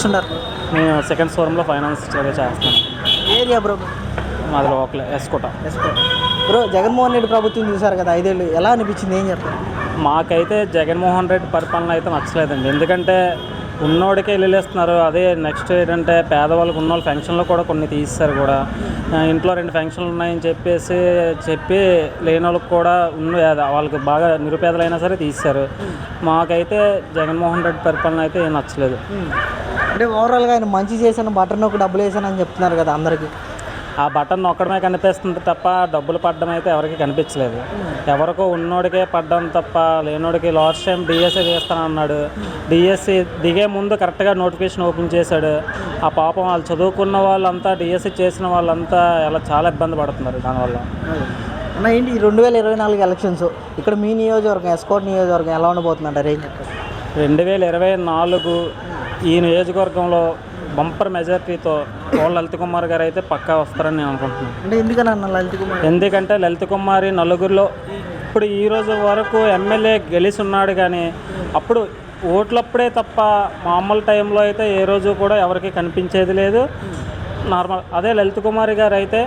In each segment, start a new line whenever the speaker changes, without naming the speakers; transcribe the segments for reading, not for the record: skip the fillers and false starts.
చేస్తుంటారు?
నేను second ఫోరంలో finance చేస్తాను.
Area bro?
మాది లోకల్ ఎస్కోట.
బ్రో జగన్మోహన్ రెడ్డి ప్రభుత్వం చూశారు కదా 5 ఏళ్ళు, ఎలా అనిపించింది, ఏం చెప్తారు?
మాకైతే జగన్మోహన్ రెడ్డి పరిపాలన అయితే నచ్చలేదండి. ఎందుకంటే ఉన్నోడికే ఇల్లులేస్తున్నారు. అదే నెక్స్ట్ ఏంటంటే పేదవాళ్ళకి ఉన్నోళ్ళు ఫంక్షన్లో కూడా కొన్ని తీస్తారు కూడా. ఇంట్లో 2 ఫంక్షన్లు ఉన్నాయని చెప్పి లేని వాళ్ళకి కూడా వాళ్ళకి బాగా నిరుపేదలైనా సరే తీస్తారు. మాకైతే జగన్మోహన్ రెడ్డి పరిపాలన అయితే ఏం నచ్చలేదు.
అంటే ఓవరాల్గా ఆయన మంచి చేశాను, బటన్ నొక్కి డబ్బులు వేసానని చెప్తున్నారు కదా అందరికీ.
ఆ బటన్ నొక్కడమే కనిపిస్తుంది తప్ప డబ్బులు పడడం అయితే ఎవరికి కనిపించలేదు. ఎవరికో ఉన్నోడికే పడ్డం తప్ప లేనోడికి లాస్ట్ టైం డిఎస్సి వేస్తానన్నాడు. డిఎస్సి దిగే ముందు కరెక్ట్గా నోటిఫికేషన్ ఓపెన్ చేశాడు. ఆ పాపం వాళ్ళు చదువుకున్న వాళ్ళంతా డిఎస్సి చేసిన వాళ్ళంతా ఇలా చాలా ఇబ్బంది పడుతున్నారు దానివల్ల.
అన్న ఏంటి ఈ 2024 ఎలక్షన్స్ ఇక్కడ మీ నియోజకవర్గం ఎస్కోట్ నియోజకవర్గం ఎలా ఉండబోతుందంటారు, ఏం చెప్తారు?
2024 ఈ నియోజకవర్గంలో బంపర్ మెజారిటీతో లలిత్ కుమార్ గారు అయితే పక్కా వస్తారని నేను అనుకుంటున్నాను.
అంటే ఎందుకని అన్న లలిత్ కుమార్?
ఎందుకంటే లలిత్ కుమారి నలుగురిలో ఇప్పుడు ఈ రోజు వరకు ఎమ్మెల్యే గెలిచి ఉన్నాడు, కానీ అప్పుడు ఓట్లప్పుడే తప్ప మామూలు టైంలో అయితే ఏ రోజు కూడా ఎవరికి కనిపించేది లేదు. నార్మల్ అదే లలిత్ కుమారి గారు అయితే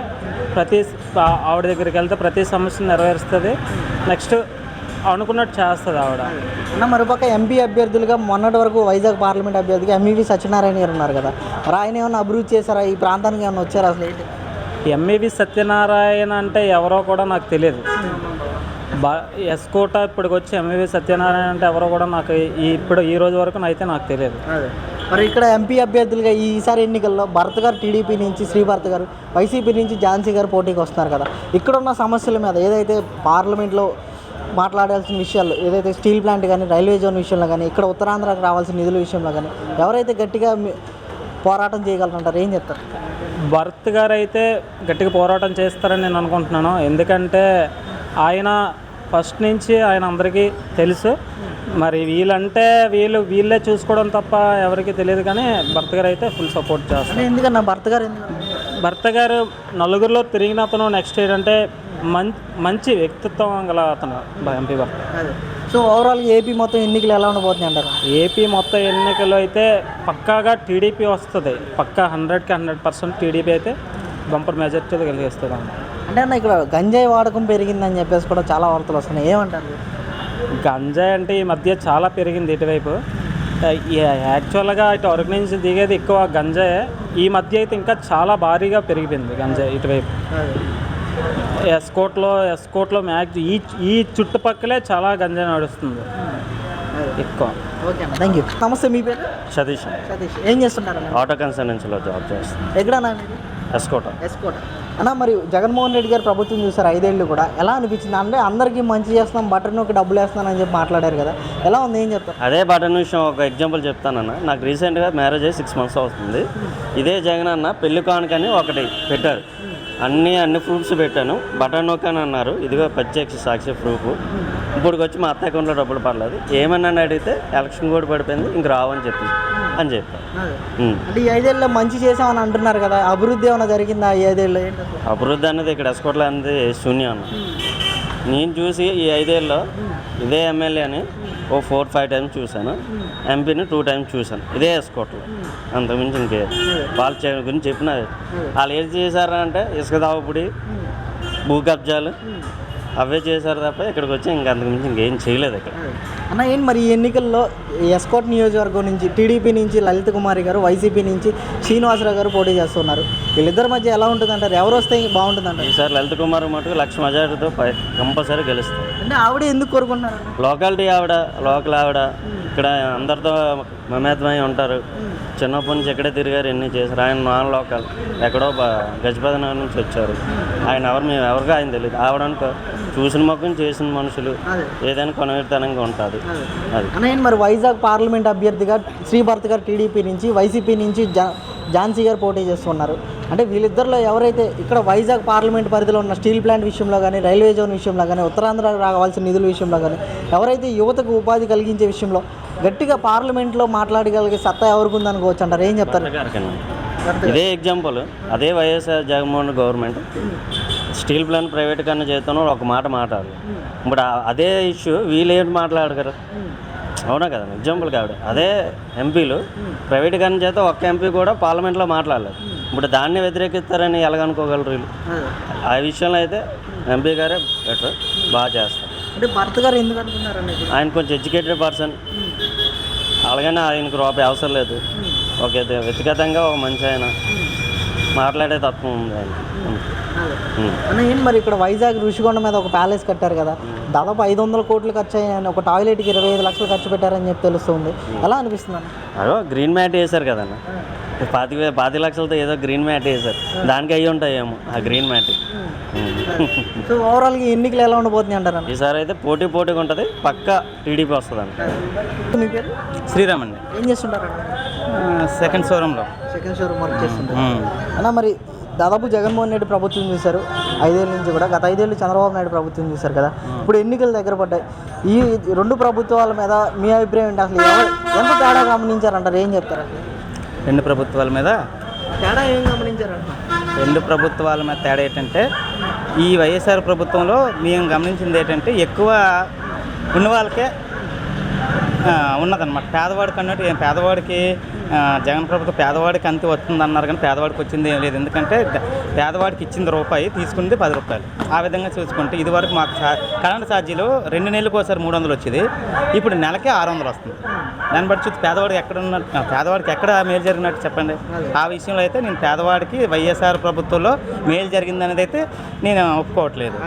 ఆవిడ దగ్గరికి వెళ్తే ప్రతి సమస్యను నెరవేరుస్తుంది. నెక్స్ట్ అనుకున్నట్టు చేస్తుంది ఆవిడ.
అన్న మరోపక్క ఎంపీ అభ్యర్థులుగా మొన్నటి వరకు వైజాగ్ పార్లమెంట్ అభ్యర్థిగా ఎంఈవి సత్యనారాయణ గారు ఉన్నారు కదా, మరి ఆయన ఏమన్నా అభివృద్ధి చేశారా? ఈ ప్రాంతానికి ఏమన్నా వచ్చారా అసలు ఏంటి?
ఎంఈవి సత్యనారాయణ అంటే ఎవరో కూడా నాకు తెలియదు. ఎస్కోట ఇప్పటికి వచ్చి ఎంఈవి సత్యనారాయణ అంటే ఎవరో కూడా నాకు ఈ రోజు వరకు అయితే నాకు తెలియదు.
మరి ఇక్కడ ఎంపీ అభ్యర్థులుగా ఈసారి ఎన్నికల్లో భరత్ గారు టీడీపీ నుంచి, శ్రీభరత్ గారు వైసీపీ నుంచి ఝాన్సీ గారు పోటీకి వస్తున్నారు కదా, ఇక్కడున్న సమస్యల మీద ఏదైతే పార్లమెంట్లో మాట్లాడాల్సిన విషయాలు, ఏదైతే స్టీల్ ప్లాంట్ కానీ రైల్వే జోన్ విషయంలో కానీ ఇక్కడ ఉత్తరాంధ్రకు రావాల్సిన నిధుల విషయంలో కానీ ఎవరైతే గట్టిగా పోరాటం చేయగలరంటారు, ఏం చెప్తారు?
భరత్ గారు అయితే గట్టిగా పోరాటం చేస్తారని నేను అనుకుంటున్నాను. ఎందుకంటే ఆయన ఫస్ట్ నుంచి ఆయన అందరికీ తెలుసు. మరి వీళ్ళే చూసుకోవడం తప్ప ఎవరికి తెలియదు, కానీ భరత్ గారు అయితే ఫుల్ సపోర్ట్ చేస్తారు.
ఎందుకన్నా
భరత్ గారు నలుగురిలో తిరిగిన అతను. నెక్స్ట్ ఏంటంటే మంచి వ్యక్తిత్వం గల అతను ఎంపీ భరత్.
సో ఓవరాల్గా ఏపీ మొత్తం ఎన్నికలు ఎలా ఉండబోతున్నాయి అంటారు?
ఏపీ మొత్తం ఎన్నికలు అయితే పక్కాగా టీడీపీ వస్తుంది. పక్కా 100కి 100% టీడీపీ అయితే బంపర్ మెజార్టీ కలిగిస్తుంది.
అంటే అన్న ఇక్కడ గంజాయి వాడకం పెరిగిందని చెప్పేసి కూడా చాలా వార్తలు వస్తున్నాయి, ఏమంటారు?
గంజాయి అంటే ఈ మధ్య చాలా పెరిగింది ఇటువైపు. యాక్చువల్గా ఇటు అరకు నుంచి దిగేది ఎక్కువ గంజాయే. ఈ మధ్య అయితే ఇంకా చాలా భారీగా పెరిగిపోయింది గంజాయి ఇటువైపు. ఎస్కోట్లో ఈ చుట్టుపక్కలే చాలా గంజాయి నడుస్తుంది ఎక్కువ.
ఓకే అన్న, థ్యాంక్ యూ. నమస్తే, మీ పేరు?
సతీష్.
ఏం చేస్తుంటారు?
ఆటో కన్సల్టెన్సీలో జాబ్ చేస్తాను.
ఎక్కడన్నా?
ఎస్కోట.
అన్న మరి జగన్మోహన్ రెడ్డి గారు ప్రభుత్వం చూసారు 5 ఏళ్ళు కూడా, ఎలా అనిపించింది? అంటే అందరికీ మంచి చేస్తున్నాం, బటన్ నొక్కి డబ్బులు వేస్తున్నాను అని చెప్పి మాట్లాడారు కదా, ఎలా ఉంది, ఏం చెప్తారు?
అదే బటన్ విషయం ఒక ఎగ్జాంపుల్ చెప్తానన్న. నాకు రీసెంట్గా మ్యారేజ్ అయ్యి 6 months అవుతుంది. ఇదే జగన్ అన్న పెళ్లి కానుకని ఒకటి పెట్టారు. అన్ని ప్రూఫ్స్ పెట్టాను, బటన్ నొక్కని అన్నారు. ఇదిగో ప్రత్యక్ష సాక్షి ప్రూఫ్. ఇప్పుడు వచ్చి మా అత్త అకౌంట్లో డబ్బులు పడలేదు. ఏమన్నా అడిగితే ఎలక్షన్ కోడ్ పడిపోయింది, ఇంక రావని చెప్పాను.
అంటే ఈ 5 ఏళ్ళలో మంచి చేసామని అంటున్నారు కదా, అభివృద్ధి ఏమైనా జరిగిందా ఈ 5 ఏళ్ళలో?
అభివృద్ధి అనేది ఇక్కడ ఎస్కోట్లో అనేది శూన్యం అన్న. నేను చూసి ఈ 5 ఏళ్ళలో ఇదే ఎమ్మెల్యేని 4-5 times చూశాను, ఎంపీని 2 times చూశాను ఇదే ఎస్కోట్లో. అంతకుమించి ఇంకే వాళ్ళ గురించి చెప్పిన వాళ్ళు ఏది చేశారా అంటే ఇసుక దావపుడి, భూ కబ్జాలు అవే చేశారు తప్ప ఇక్కడికి వచ్చి అంతకుమించి ఇంకేం చేయలేదు ఇక్కడ.
అన్న ఏంటి మరి ఈ ఎన్నికల్లో ఎస్కోట్ నియోజకవర్గం నుంచి టీడీపీ నుంచి లలిత్ కుమారి గారు, వైసీపీ నుంచి శ్రీనివాసరావు గారు పోటీ చేస్తున్నారు. వీళ్ళిద్దరి మధ్య ఎలా ఉంటుంది అంటారు? ఎవరు వస్తే బాగుంటుందంటారు?
ఈసారి లలిత్ కుమార్ మటుకు 1,00,000 మెజారిటీతో కంపల్సరీ గెలుస్తారు.
అంటే ఆవిడ ఎందుకు కోరుకుంటున్నారు?
లోకల్ ఆవిడ ఇక్కడ అందరితో మమేతమై ఉంటారు. చిన్నప్పటి నుంచి ఎక్కడే తిరిగారు, ఎన్ని చేశారు. ఆయన నాన్ లోకల్, ఎక్కడో గజపతి నగర్ నుంచి వచ్చారు. మేము ఎవరికో ఆయన తెలియదు. ఆవిడనుకో చూసిన మొక్కం చేసిన మనుషులు, ఏదైనా కొనవేతనంగా ఉంటుంది. అది
అన్న మరి వైజాగ్ పార్లమెంట్ అభ్యర్థిగా శ్రీభరత్ గారు టీడీపీ నుంచి, వైసీపీ నుంచి ఝాన్సీ గారు పోటీ చేస్తున్నారు. అంటే వీళ్ళిద్దరిలో ఎవరైతే ఇక్కడ వైజాగ్ పార్లమెంట్ పరిధిలో ఉన్న స్టీల్ ప్లాంట్ విషయంలో కానీ, రైల్వే జోన్ విషయంలో కానీ, ఉత్తరాంధ్రకు రావాల్సిన నిధుల విషయంలో కానీ, ఎవరైతే యువతకు ఉపాధి కలిగించే విషయంలో గట్టిగా పార్లమెంట్లో మాట్లాడగలిగే సత్తా ఎవరికి ఉందనుకోవచ్చు అంటారు, ఏం చెప్తారు?
ఇదే ఎగ్జాంపుల్, అదే YSR Jaganmohan government steel plant private కన్నా చేస్తానో ఒక మాట మాట్లాడాలి. ఇప్పుడు అదే ఇష్యూ వీళ్ళు ఏంటి మాట్లాడగలరు? అవునా కదా ఎగ్జాంపుల్ కావిడ అదే ఎంపీలు ప్రైవేట్ కానీ చేత ఒక్క ఎంపీ కూడా పార్లమెంట్లో మాట్లాడలేదు. ఇప్పుడు దాన్ని వ్యతిరేకిస్తారని ఎలాగనుకోగలరు వీళ్ళు? ఆ విషయంలో అయితే ఎంపీ గారే బెటర్, బాగా చేస్తారు.
అంటే భర్త గారు ఎందుకు అనుకున్నారండి?
ఆయన కొంచెం ఎడ్యుకేటెడ్ పర్సన్, అలాగనే ఆయనకు రూపాయి అవసరం లేదు. ఒక వ్యక్తిగతంగా ఒక మంచి ఆయన, మాట్లాడే తత్వం ఉంది ఆయన.
అన్న ఏంటి మరి ఇక్కడ వైజాగ్ ఋషికొండ మీద ఒక ప్యాలెస్ కట్టారు కదా, దాదాపు 500 కోట్లు ఖర్చు అయ్యాయని, ఒక టాయిలెట్కి 25 లక్షలు ఖర్చు పెట్టారని చెప్పి తెలుస్తుంది. ఎలా అనిపిస్తుంది అన్న?
అదో గ్రీన్ మ్యాట్ వేశారు కదన్న, 25 లక్షలతో ఏదో గ్రీన్ మ్యాట్ వేశారు, దానికి అయ్యి ఉంటాయేమో ఆ గ్రీన్ మ్యాట్.
సో ఓవరాల్గా ఎన్నికలు ఎలా ఉండబోతున్నాయి అంటారు?
ఈసారి అయితే పోటీగా ఉంటుంది, పక్కా టీడీపీ వస్తుంది అండి.
మీ పేరు?
శ్రీరామ్ అండి.
ఏం చేస్తుంటారు?
సెకండ్ షోరూంలో
వర్క్ చేస్తుంటారు అన్న. మరి దాదాపు జగన్మోహన్ రెడ్డి ప్రభుత్వం చూశారు 5 ఏళ్ళ నుంచి కూడా, గత 5 ఏళ్ళు చంద్రబాబు నాయుడు ప్రభుత్వం చూశారు కదా, ఇప్పుడు ఎన్నికలు దగ్గర పడ్డాయి. ఈ 2 ప్రభుత్వాల మీద మీ అభిప్రాయం ఏంటి? అసలు ఎంత తేడా గమనించారంటారు? ఏం చెప్తారు అసలు?
2 ప్రభుత్వాల మీద
తేడా ఏం గమనించారంట?
2 ప్రభుత్వాల మీద తేడా ఏంటంటే, ఈ వైఎస్ఆర్ ప్రభుత్వంలో మేము గమనించింది ఏంటంటే ఎక్కువ ఉన్న వాళ్ళకే ఉన్నదన్నమాట. పేదవాడికి అన్నట్టు పేదవాడికి జగన్ ప్రభుత్వం పేదవాడికి అంతే వస్తుంది అన్నారు, కానీ పేదవాడికి వచ్చింది ఏం లేదు. ఎందుకంటే పేదవాడికి ఇచ్చింది రూపాయి, తీసుకుంది 10 రూపాయలు. ఆ విధంగా చూసుకుంటే ఇదివరకు మాకు కరెంట్ ఛార్జీలు 2 నెలలకు ఒకసారి 300 వచ్చేది, ఇప్పుడు నెలకే 600 వస్తుంది. దాన్ని బట్టి చూసి పేదవాడికి ఎక్కడ మేలు జరిగినట్టు చెప్పండి. ఆ విషయంలో అయితే నేను పేదవాడికి వైఎస్ఆర్ ప్రభుత్వంలో మేలు జరిగింది అనేది అయితే నేను ఒప్పుకోవట్లేదు.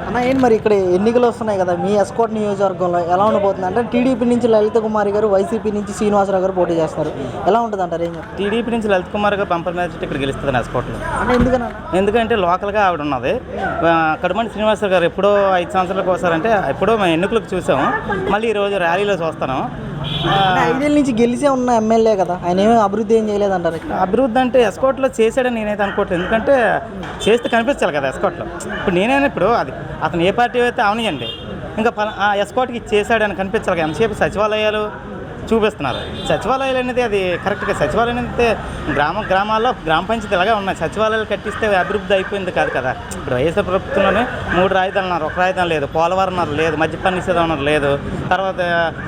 అన్న ఏంటి మరి ఇక్కడ ఎన్నికలు వస్తున్నాయి కదా, మీ ఎస్కోట్ నియోజకవర్గంలో ఎలా ఉండబోతుంది? అంటే టీడీపీ నుంచి లలిత కుమారి గారు, వైసీపీ నుంచి శ్రీనివాసరావు గారు పోటీ చేస్తారు. ఎలా ఉంటుంది అంటారు? ఏం చెప్తారు?
టీడీపీ నుంచి లలిత్ కుమార్ గారు బంపర్ మ్యాజిక్ ఇక్కడ గెలుస్తుంది ఎస్కోట్లో.
అంటే ఎందుకన్నా?
ఎందుకంటే లోకల్గా ఆవిడ ఉన్నది. కడుమంటి శ్రీనివాసరావు గారు ఎప్పుడో 5 సంవత్సరాలకు ఒకసారంటే ఎప్పుడో మేము ఎన్నికలకు చూసాము, మళ్ళీ ఈరోజు ర్యాలీలో చూస్తాను.
5 ఏళ్ళ నుంచి గెలిచే ఉన్న ఎమ్మెల్యే కదా, ఆయన ఏమీ అభివృద్ధి ఏం చేయలేదంటారు ఇక్కడ?
అభివృద్ధి అంటే ఎస్కోట్లో చేశాడని నేనైతే అనుకోవట్లేదు. ఎందుకంటే చేస్తే కనిపించాలి కదా ఎస్కోట్లో. ఇప్పుడు నేనైనా ఇప్పుడు అది అతను ఏ పార్టీ అయితే అవనియండి, ఇంకా ఎస్కోట్కి చేశాడని కనిపించాలి. ఎంతసేపు సచివాలయాలు చూపిస్తున్నారు. సచివాలయాలు అనేది అది కరెక్ట్గా సచివాలయం అయితే గ్రామాల్లో గ్రామ పంచాయతీ ఇలాగే ఉన్నాయి. సచివాలయాలు కట్టిస్తే అభివృద్ధి అయిపోయింది కాదు కదా. ఇప్పుడు వైఎస్ఆర్ ప్రభుత్వంలోనే 3 రాజధానులు అన్నారు, 1 రాజధాని లేదు. పోలవరం అన్నారు లేదు, మద్యపాన నిషేధం అన్నారు లేదు, తర్వాత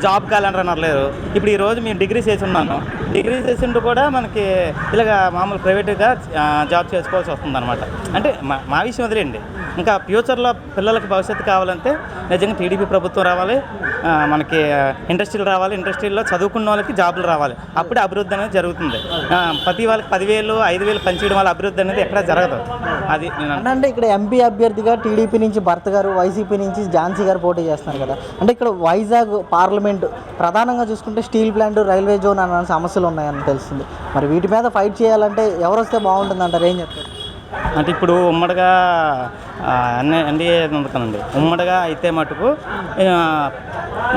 జాబ్ క్యాలెండర్ అన్నారు లేదు. ఇప్పుడు ఈరోజు మేము డిగ్రీ చేసి ఉన్నాను, డిగ్రీ చేసిండు కూడా మనకి ఇలాగ మామూలు ప్రైవేట్గా జాబ్ చేసుకోవాల్సి వస్తుంది అనమాట. అంటే మా విషయం వదిలేండి, ఇంకా ఫ్యూచర్లో పిల్లలకి భవిష్యత్తు కావాలంటే నిజంగా టీడీపీ ప్రభుత్వం రావాలి, మనకి ఇండస్ట్రీలు రావాలి, ఇండస్ట్రీల్లో చదువుకున్న వాళ్ళకి జాబులు రావాలి, అప్పుడే అభివృద్ధి అనేది జరుగుతుంది. ప్రతి వాళ్ళకి 10,000 5,000 పనిచేయడం వల్ల అభివృద్ధి అనేది ఎక్కడా జరగదు. అది
అంటే ఇక్కడ ఎంపీ అభ్యర్థిగా టీడీపీ నుంచి భర్త గారు, వైసీపీ నుంచి ఝాన్సీ గారు పోటీ చేస్తున్నారు కదా. అంటే ఇక్కడ వైజాగ్ పార్లమెంట్ ప్రధానంగా చూసుకుంటే స్టీల్ ప్లాంట్, రైల్వే జోన్ అన్న సమస్యలు ఉన్నాయని తెలుస్తుంది. మరి వీటి మీద ఫైట్ చేయాలంటే ఎవరు వస్తే బాగుంటుంది అంటారు? ఏం చెప్తారు?
అంటే ఇప్పుడు ఉమ్మడిగా ఎన్డీఏ ఉంటుందండి, ఉమ్మడిగా అయితే మటుకు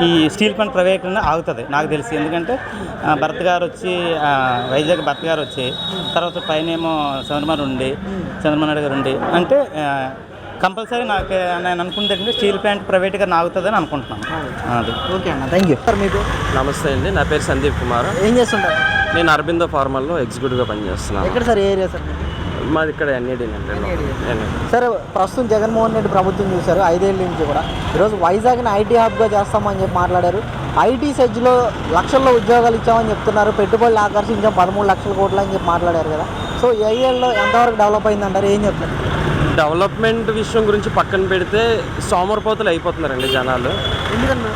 ఈ స్టీల్ ప్లాంట్ ప్రైవేట్ ఆగుతుంది నాకు తెలిసి. ఎందుకంటే భరత్ గారు వచ్చి వైజాగ్ భరత్ గారు వచ్చి తర్వాత పైన ఏమో చంద్రబాబు నాయుడు గారు ఉండి అంటే కంపల్సరీ నేను అనుకుంటే స్టీల్ ప్లాంట్ ప్రైవేట్గా ఆగుతుందని అనుకుంటున్నాను. అది
ఓకే అన్న, థ్యాంక్ యూ. సార్ మీ పేరు?
నమస్తే అండి, నా పేరు సందీప్ కుమార్.
ఏం చేస్తుంటారు?
నేను అరబిందో ఫార్మల్లో ఎగ్జిక్యూటివ్గా పనిచేస్తున్నాను.
ఎక్కడ సార్, ఏ ఏరియా సార్?
మాది ఇక్కడ ఎన్ఏడి అండి.
సరే, ప్రస్తుతం జగన్మోహన్ రెడ్డి ప్రభుత్వం చూశారు 5 ఏళ్ళ నుంచి కూడా. ఈరోజు వైజాగ్ని ఐటీ హబ్గా చేస్తామని చెప్పి మాట్లాడారు. ఐటీ సెజ్లో లక్షల్లో ఉద్యోగాలు ఇచ్చామని చెప్తున్నారు, పెట్టుబడులు ఆకర్షించాం 13 లక్షల కోట్లు అని చెప్పి మాట్లాడారు కదా. సో ఈ 5 ఏళ్ళలో ఎంతవరకు డెవలప్ అయిందంటారు? ఏం చెప్తారు?
డెవలప్మెంట్ విషయం గురించి పక్కన పెడితే సోమరిపోతులు అయిపోతున్నారండి జనాలు.
ఎందుకంటే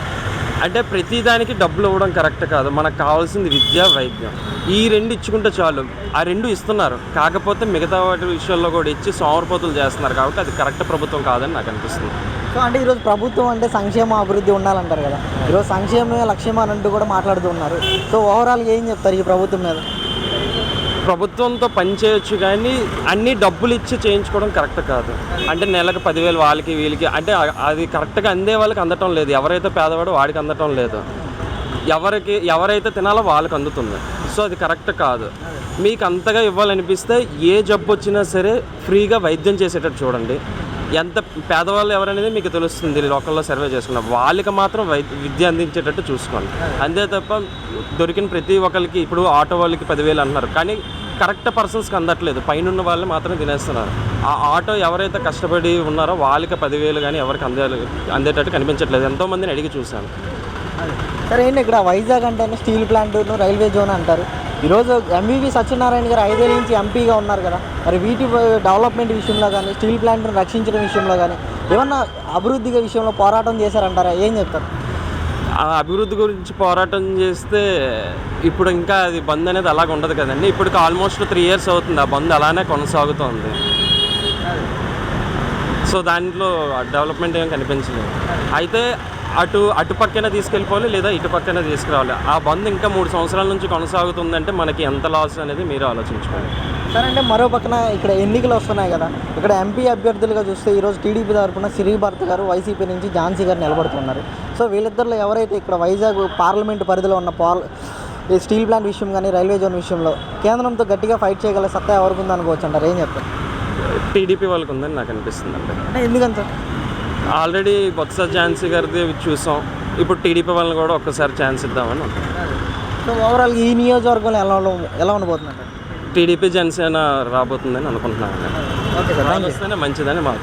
అంటే ప్రతిదానికి డబ్బులు ఇవ్వడం కరెక్ట్ కాదు. మనకు కావాల్సింది విద్య, వైద్యం, ఈ 2 ఇచ్చుకుంటే చాలు. ఆ 2 ఇస్తున్నారు, కాకపోతే మిగతా వాటి విషయాల్లో కూడా ఇచ్చి సోమరిపోతులు చేస్తున్నారు. కాబట్టి అది కరెక్ట్ ప్రభుత్వం కాదని నాకు అనిపిస్తుంది.
సో అంటే ఈరోజు ప్రభుత్వం అంటే సంక్షేమ అభివృద్ధి ఉండాలంటారు కదా, ఈరోజు సంక్షేమమే లక్ష్యం అని అంటూ కూడా మాట్లాడుతూ ఉన్నారు. సో ఓవరాల్గా ఏం చెప్తారు ఈ ప్రభుత్వం మీద?
ప్రభుత్వంతో పని చేయొచ్చు, కానీ అన్ని డబ్బులు ఇచ్చి చేయించుకోవడం కరెక్ట్ కాదు. అంటే నెలకు 10,000 వాళ్ళకి వీళ్ళకి, అంటే అది కరెక్ట్గా అందే వాళ్ళకి అందటం లేదు. ఎవరైతే పేదవాడో వాడికి అందటం లేదు, ఎవరైతే తినాలో వాళ్ళకి అందుతుంది. సో అది కరెక్ట్ కాదు. మీకు అంతగా ఇవ్వాలనిపిస్తే ఏ జబ్బు వచ్చినా సరే ఫ్రీగా వైద్యం చేసేటట్టు చూడండి. ఎంత పేదవాళ్ళు ఎవరనేది మీకు తెలుస్తుంది. లోకల్లో సర్వే చేసుకున్న వాళ్ళకి మాత్రం విద్య అందించేటట్టు చూసుకోండి. అంతే తప్ప దొరికిన ప్రతి ఒక్కరికి, ఇప్పుడు ఆటో వాళ్ళకి 10,000 అంటున్నారు, కానీ కరెక్ట్ పర్సన్స్కి అందట్లేదు. పైన వాళ్ళు మాత్రం తినేస్తున్నారు. ఆ ఆటో ఎవరైతే కష్టపడి ఉన్నారో వాళ్ళకి 10,000 కానీ ఎవరికి అందేటట్టు కనిపించట్లేదు. ఎంతోమందిని అడిగి చూశాను.
సరే ఏంటి ఇక్కడ వైజాగ్ అంటేనే స్టీల్ ప్లాంట్ రైల్వే జోన్ అంటారు. ఈరోజు ఎంవివి సత్యనారాయణ గారు 5 ఏళ్ళ నుంచి ఎంపీగా ఉన్నారు కదా, మరి వీటి డెవలప్మెంట్ విషయంలో కానీ స్టీల్ ప్లాంట్ను రక్షించడం విషయంలో కానీ ఏమన్నా అభివృద్ధి విషయంలో పోరాటం చేశారంటారా? ఏం చెప్తారు?
ఆ అభివృద్ధి గురించి పోరాటం చేస్తే ఇప్పుడు ఇంకా అది బంద్ అనేది అలాగ ఉండదు కదండి. ఇప్పుడు ఆల్మోస్ట్ 3 years అవుతుంది ఆ బంద్ అలానే కొనసాగుతుంది. సో దాంట్లో డెవలప్మెంట్ ఏం కనిపించలేదు. అయితే అటు పక్కనే తీసుకెళ్ళిపోవాలి లేదా ఇటు పక్కనే తీసుకురావాలి. ఆ బంద్ ఇంకా 3 సంవత్సరాల నుంచి కొనసాగుతుందంటే మనకి ఎంత లాస్ అనేది మీరు ఆలోచించుకోవాలి.
సరే, అంటే మరో పక్కన ఇక్కడ ఎన్నికలు వస్తున్నాయి కదా, ఇక్కడ ఎంపీ అభ్యర్థులుగా చూస్తే ఈరోజు టీడీపీ తరఫున శ్రీభారత్ గారు, వైసీపీ నుంచి ఝాన్సీ గారు నిలబడుతున్నారు. సో వీళ్ళిద్దరిలో ఎవరైతే ఇక్కడ వైజాగ్ పార్లమెంటు పరిధిలో ఉన్న ఈ స్టీల్ ప్లాంట్ విషయం కానీ రైల్వే జోన్ విషయంలో కేంద్రంతో గట్టిగా ఫైట్ చేయగల సత్తా ఎవరికి ఉందనుకోవచ్చు అంటారు? ఏం చెప్తారు?
టీడీపీ వాళ్ళకు ఉందని నాకు అనిపిస్తుంది అండి.
అంటే ఎందుకని సార్?
ఆల్రెడీ బొత్స ఝాన్సీ గారిది చూసాం, ఇప్పుడు టీడీపీ వాళ్ళని కూడా ఒక్కసారి ఛాన్స్ ఇద్దామని అనుకుంటున్నాను.
సో ఓవరాల్ ఈ నియోజకవర్గంలో ఎలా ఉండబోతుందంటారు?
టీడీపీ జనసేన రాబోతుందని అనుకుంటున్నాను.
Okay sir, thank you.
వస్తేనే మంచిదని మాకు